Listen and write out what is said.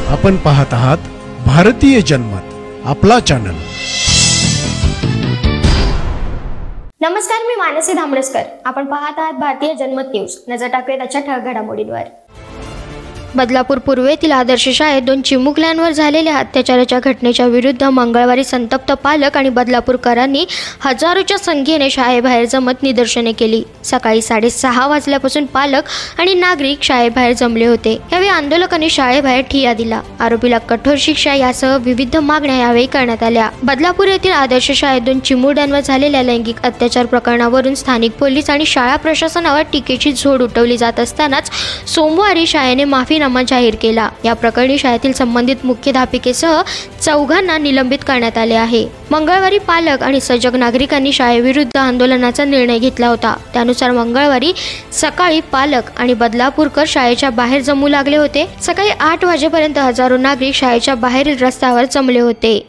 आपण पाहत आहात भारतीय जनमत, आपला चॅनल। नमस्कार, मी मानसी धामणसकर। आपण पाहत आहात भारतीय जनमत न्यूज। नजर टाकूया त्याच्या ठळक घडामोडींवर। बदलापूर पूर्व येथील आदर्श शाळेत 2 चिमुकल्यांवर झालेल्या अत्याचाराच्या घटनेच्या विरुद्ध मंगळवारी संतप्त पालक आणि बदलापूरकरांनी हजारोच्या संख्येने शाळेबाहेर जमत निदर्शने केली। सकाळी 6:30 वाजल्यापासून पालक आणि नागरिक शाळेबाहेर जमले होते। यावेळी आंदोलकांनी शाळेबाहेर ठिय्या दिला। आरोपीला कठोर शिक्षा यासह विविध मागण्या यावेळी करण्यात आल्या। बदलापूर येथील आदर्श शाळेत 2 चिमुरड्यांवर झालेल्या लैंगिक अत्याचार प्रकरणावरून स्थानिक पोलीस आणि शाळा प्रशासनावर टीकेची झोड उठवली जात असतानाच सोमवारी शाळेने माफीनामा जाहीर केला। या प्रकरणी शाळेतील संबंधित मुख्याध्यापिकेसह 4 निलंबित करण्यात आले आहे। मंगळवारी पालक आणि सजग नागरिकांनी शाळेविरुद्ध आंदोलनाचा निर्णय घेतला होता। त्यानुसार मंगळवारी सकाळी पालक आणि बदलापूरकर शाळेच्या बाहेर जमू लागले होते। सकाळी 8 वाजेपर्यंत हजारो नागरिक शाळेच्या बाहेरील रस्त्यावर जमले होते।